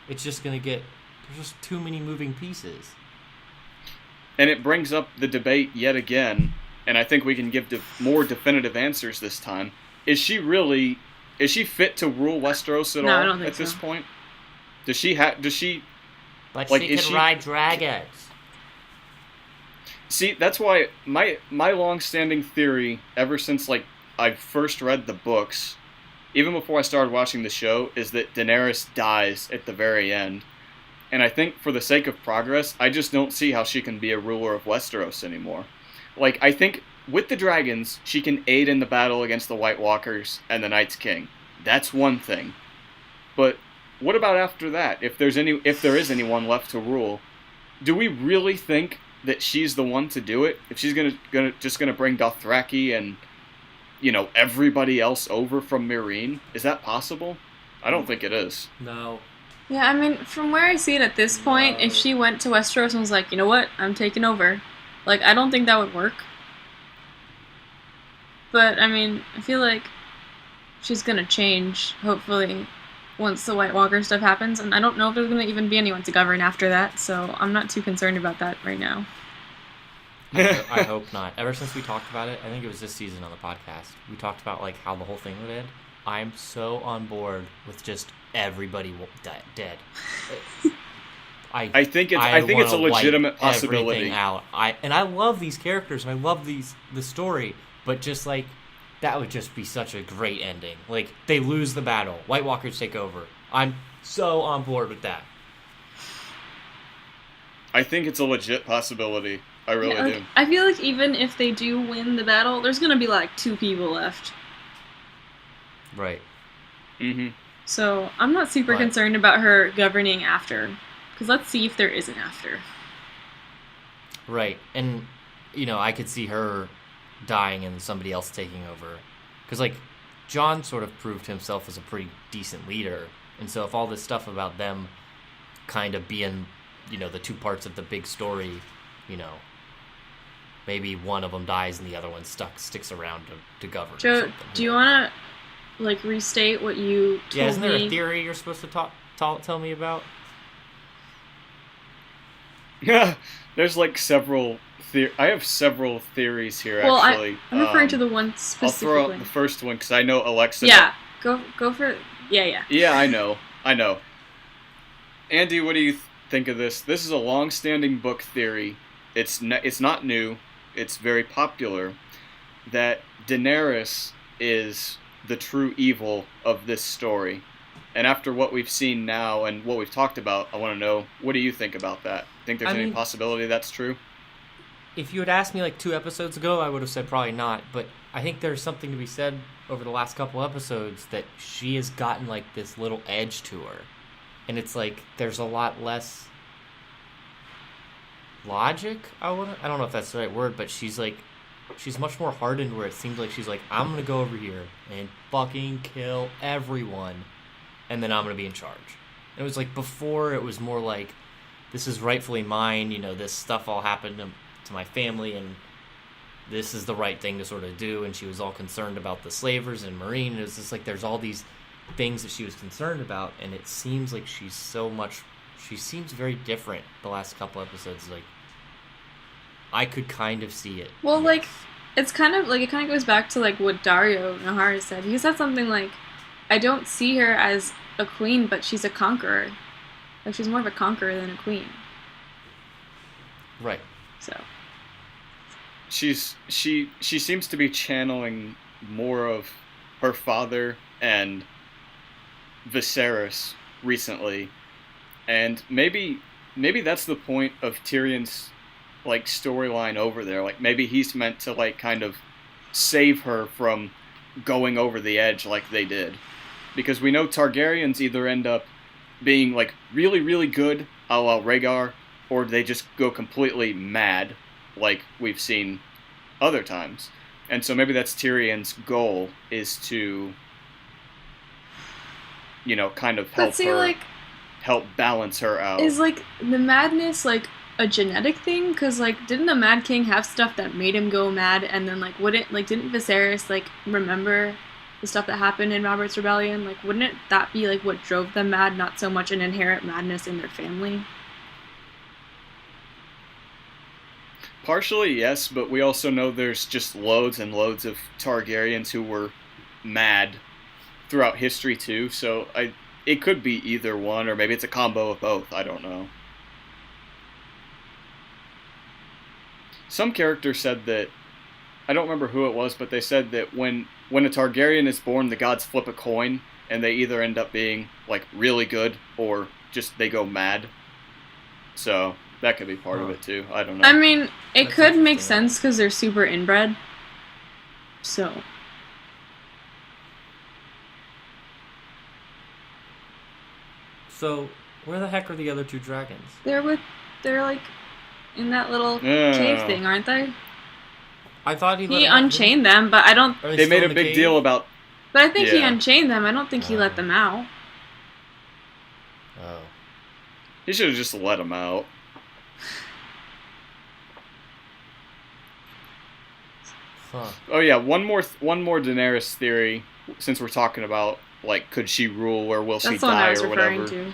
it's just going to get... There's just too many moving pieces. And it brings up the debate yet again, and I think we can give more definitive answers this time. Is she fit to rule Westeros at all I don't think at this so. point? But she can ride dragons. See, that's why my long-standing theory, ever since, like, I first read the books, even before I started watching the show, is that Daenerys dies at the very end. And I think for the sake of progress, I just don't see how she can be a ruler of Westeros anymore. Like, I think with the dragons, she can aid in the battle against the White Walkers and the Night's King. That's one thing. But what about after that? If there is anyone left to rule, do we really think that she's the one to do it? If she's gonna bring Dothraki and, you know, everybody else over from Meereen, is that possible? I don't think it is. No. Yeah, I mean, from where I see it at this point, if she went to Westeros and was like, you know what, I'm taking over, like, I don't think that would work. But, I mean, I feel like she's gonna change, hopefully, once the White Walker stuff happens, and I don't know if there's gonna even be anyone to govern after that, so I'm not too concerned about that right now. I hope not. Ever since we talked about it, I think it was this season on the podcast, we talked about, like, how the whole thing would end. I'm so on board with just everybody dead. I think it's a legitimate possibility. Everything out. I love these characters and I love the story, but just like that would just be such a great ending. Like, they lose the battle, White Walkers take over. I'm so on board with that. I think it's a legit possibility. I really do. I feel like even if they do win the battle, there's gonna be like 2 people left. Right. Mm-hmm. So I'm not super concerned about her governing after, because let's see if there is an after. Right, and you know, I could see her dying and somebody else taking over, because like Jon sort of proved himself as a pretty decent leader, and so if all this stuff about them kind of being, you know, the 2 parts of the big story, you know, maybe one of them dies and the other one sticks around to govern. Joe, do you want to like restate what you told me? Yeah, isn't there a theory you're supposed to tell me about? Yeah, there's like several. I have several theories here. Well, actually, I'm referring to the one specifically. I'll throw out the first one because I know Alexa. Yeah, go for it. Yeah. Yeah, I know. Andy, what do you think of this? This is a long-standing book theory. It's not new. It's very popular. That Daenerys is the true evil of this story. And after what we've seen now and what we've talked about, I want to know, what do you think about that? Think there's any possibility that's true? If you had asked me like 2 episodes ago, I would have said probably not. But I think there's something to be said over the last couple episodes that she has gotten like this little edge to her. And it's like there's a lot less logic. I don't know if that's the right word, but she's much more hardened where it seems like she's like, I'm going to go over here and fucking kill everyone. And then I'm going to be in charge. It was like before it was more like, this is rightfully mine, this stuff all happened to my family and this is the right thing to sort of do. And she was all concerned about the slavers and Marine. And it was just like there's all these things that she was concerned about. And it seems like she seems very different the last couple episodes. Like, I could kind of see it. Well, like, it's kind of, like, it kind of goes back to, like, what Dario Nahara said. He said something like, I don't see her as a queen, but she's a conqueror. Like, she's more of a conqueror than a queen. Right. So. She seems to be channeling more of her father and Viserys recently. And maybe that's the point of Tyrion's, like, storyline over there. Like, maybe he's meant to, like, kind of save her from going over the edge like they did. Because we know Targaryens either end up being, like, really, really good, a la Rhaegar, or they just go completely mad, like we've seen other times. And so maybe that's Tyrion's goal, is to, kind of help balance her out. Is, like, the madness, like, a genetic thing? Because, like, didn't the Mad King have stuff that made him go mad? And then, like, didn't Viserys, like, remember the stuff that happened in Robert's Rebellion? Like, wouldn't that be, like, what drove them mad, not so much an inherent madness in their family? Partially, yes, but we also know there's just loads and loads of Targaryens who were mad throughout history, too, so it could be either one, or maybe it's a combo of both, I don't know. Some character said that, I don't remember who it was, but they said that when a Targaryen is born, the gods flip a coin, and they either end up being, like, really good, or just they go mad. So, that could be part of it, too. I don't know. I mean, it could make sense because they're super inbred. So. So, where the heck are the other 2 dragons? They're like, in that little cave thing, aren't they? I thought he unchained them, but I don't... They made a big deal about... But I think he unchained them. I don't think he let them out. Oh. He should have just let them out. Huh. Oh yeah, one more Daenerys theory, since we're talking about, like, could she rule or will she die or whatever.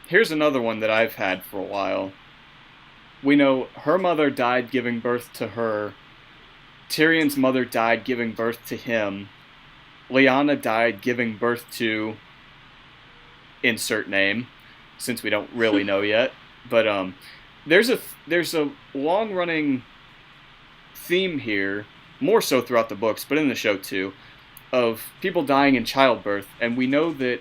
Here's another one that I've had for a while. We know her mother died giving birth to her. Tyrion's mother died giving birth to him. Lyanna died giving birth to... insert name, since we don't really know yet. But there's a long-running theme here, more so throughout the books, but in the show too, of people dying in childbirth. And we know that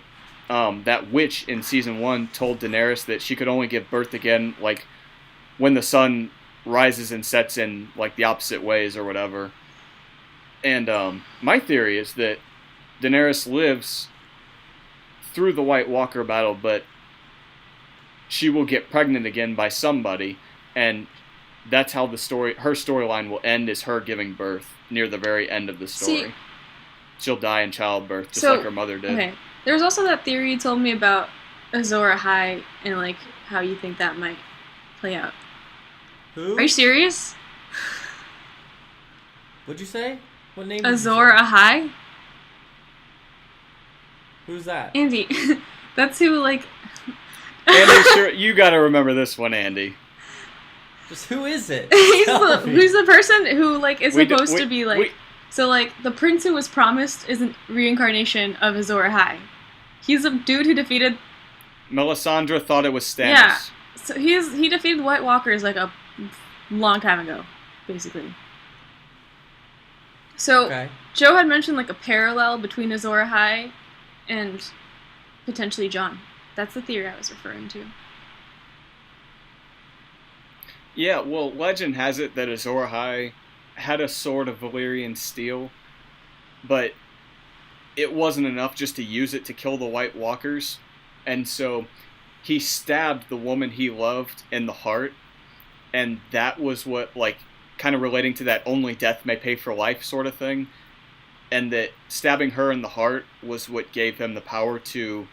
that witch in season 1 told Daenerys that she could only give birth again, like, when the sun rises and sets in, like, the opposite ways or whatever. And my theory is that Daenerys lives through the White Walker battle, but she will get pregnant again by somebody, and that's how her storyline will end, is her giving birth near the very end of the story. She'll die in childbirth, just like her mother did. Okay. There was also that theory you told me about Azor Ahai, and, like, how you think that might play out. Who? Are you serious? What'd you say? What name? Did you Azor say? Ahai? Who's that? Andy, that's who, like... Andy, sure, you gotta remember this one, Andy. Just who is it? Who's the person who, like, is supposed to be, like... So, like, the prince who was promised is a reincarnation of Azor Ahai. He's a dude who defeated... Melisandre thought it was Stannis. Yeah. So he defeated White Walkers, like, a long time ago, basically. So, Okay. Joe had mentioned, like, a parallel between Azor Ahai and potentially Jon. That's the theory I was referring to. Yeah, well, legend has it that Azor Ahai had a sword of Valyrian steel, but it wasn't enough just to use it to kill the White Walkers, and so he stabbed the woman he loved in the heart, and that was what, like, kind of relating to that only death may pay for life sort of thing, and that stabbing her in the heart was what gave him the power to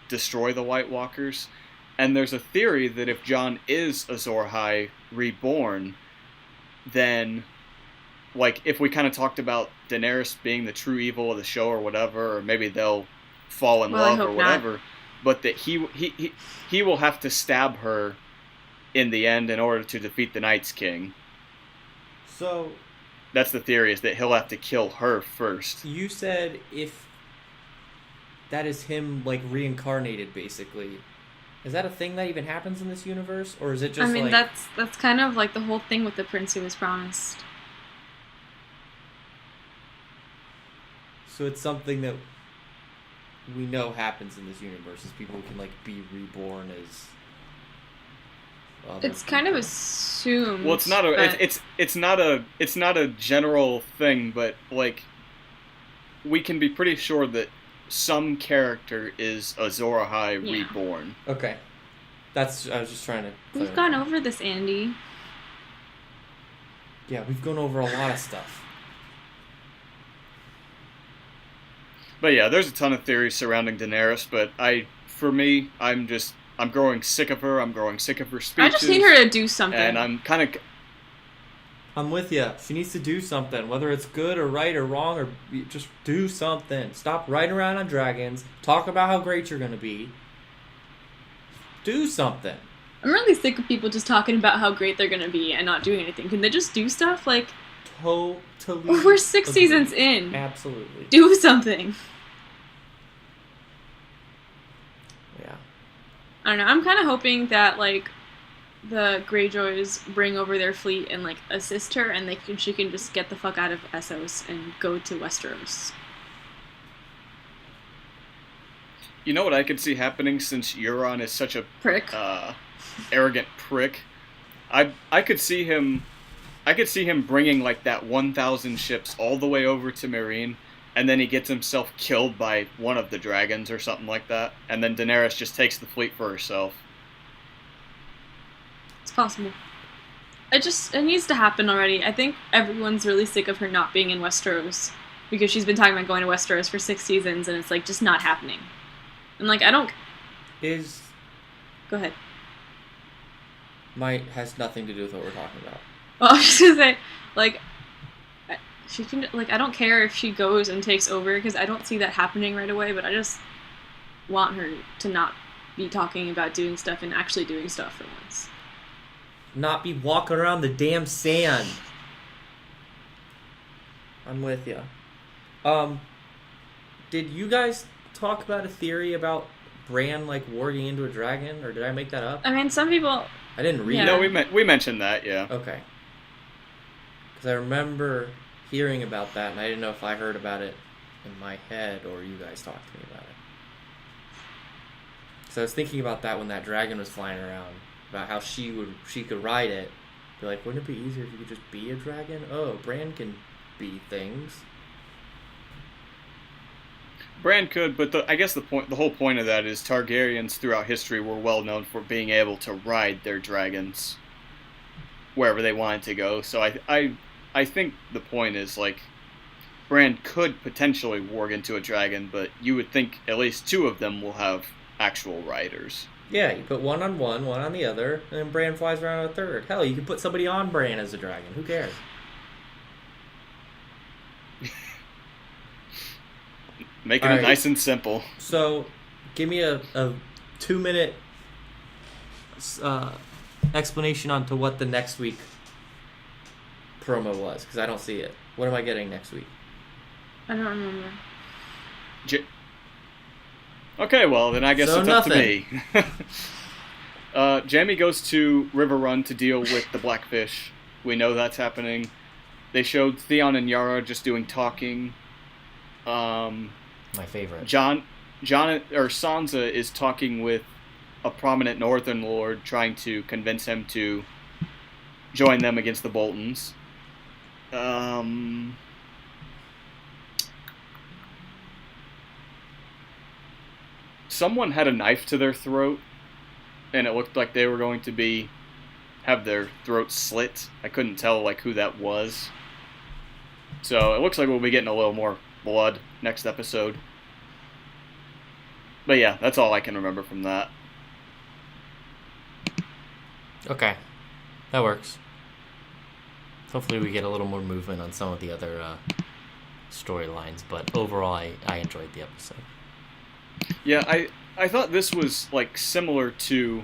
destroy the White Walkers. And there's a theory that if Jon is Azor Ahai reborn, then, like, if we kind of talked about Daenerys being the true evil of the show or whatever, or maybe they'll fall in love or whatever, not. But that he will have to stab her in the end in order to defeat the Night's King. So... That's the theory, is that he'll have to kill her first. You said if that is him, like, reincarnated, basically. Is that a thing that even happens in this universe? Or is it just, I mean, like... that's kind of, like, the whole thing with the prince who was promised. So it's something that we know happens in this universe, is people can, like, be reborn as... It's kind of assumed. Well, it's not it's not a general thing, but, like, we can be pretty sure that some character is Azor Ahai reborn. Okay, I was just trying to. We've gone over this, Andy. Yeah, we've gone over a lot of stuff. But yeah, there's a ton of theories surrounding Daenerys, but I'm growing sick of her. I'm growing sick of her speeches. I just need her to do something. And I'm with you. She needs to do something, whether it's good or right or wrong, or just do something. Stop riding around on dragons. Talk about how great you're going to be. Do something. I'm really sick of people just talking about how great they're going to be and not doing anything. Can they just do stuff? Like, totally. We're 6 seasons in. Absolutely. Do something. Yeah. I don't know. I'm kind of hoping that, like, the Greyjoys bring over their fleet and, like, assist her, and she can just get the fuck out of Essos and go to Westeros. You know what I could see happening, since Euron is such a prick, arrogant prick? I could see him bringing, like, that 1,000 ships all the way over to Meereen, and then he gets himself killed by one of the dragons or something like that, and then Daenerys just takes the fleet for herself. It's possible. It needs to happen already. I think everyone's really sick of her not being in Westeros, because she's been talking about going to Westeros for 6 seasons, and it's, like, just not happening. And, like, I don't... Go ahead. Has nothing to do with what we're talking about. Well, I was just gonna say, like, she can, like, I don't care if she goes and takes over, because I don't see that happening right away, but I just want her to not be talking about doing stuff and actually doing stuff for once. Not be walking around the damn sand. I'm with you. Did you guys talk about a theory about Bran, like, warging into a dragon, or did I make that up? I mean, some people... I didn't read it. No, we mentioned that, yeah. Okay. Because I remember hearing about that, and I didn't know if I heard about it in my head or you guys talked to me about it. So I was thinking about that when that dragon was flying around, about how she could ride it. Be like, wouldn't it be easier if you could just be a dragon? Oh, Bran can be things. Bran could, but I guess the whole point of that is Targaryens throughout history were well known for being able to ride their dragons wherever they wanted to go. So I think the point is, like, Bran could potentially warg into a dragon, but you would think at least 2 of them will have actual riders. Yeah, you put one on one, one on the other, and then Bran flies around on a third. Hell, you can put somebody on Bran as a dragon. Who cares? Making it nice and simple. So, give me a 2-minute explanation onto what the next week promo was, because I don't see it. What am I getting next week? I don't remember. Okay, well, then I guess So it's nothing. up to me. Jaime goes to Riverrun to deal with the Blackfish. We know that's happening. They showed Theon and Yara just doing talking. My favorite. Sansa is talking with a prominent Northern Lord, trying to convince him to join them against the Boltons. Someone had a knife to their throat, and it looked like they were going to have their throat slit. I couldn't tell who that was. So it looks like we'll be getting a little more blood next episode. But yeah, that's all I can remember from that. Okay, that works. Hopefully we get a little more movement on some of the other storylines, but overall I enjoyed the episode. Yeah, I thought this was similar to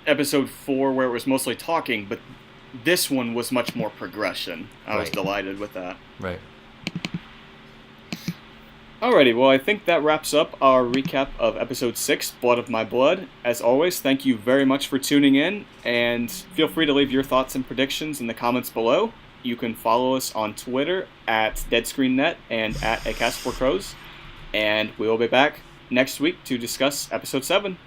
episode 4 where it was mostly talking, but this one was much more progression. I was delighted with that. Right. Alrighty, well, I think that wraps up our recap of episode 6, Blood of My Blood. As always, thank you very much for tuning in, and feel free to leave your thoughts and predictions in the comments below. You can follow us on Twitter at DeadScreenNet and at ACast4Crows, and we will be back next week to discuss episode 7.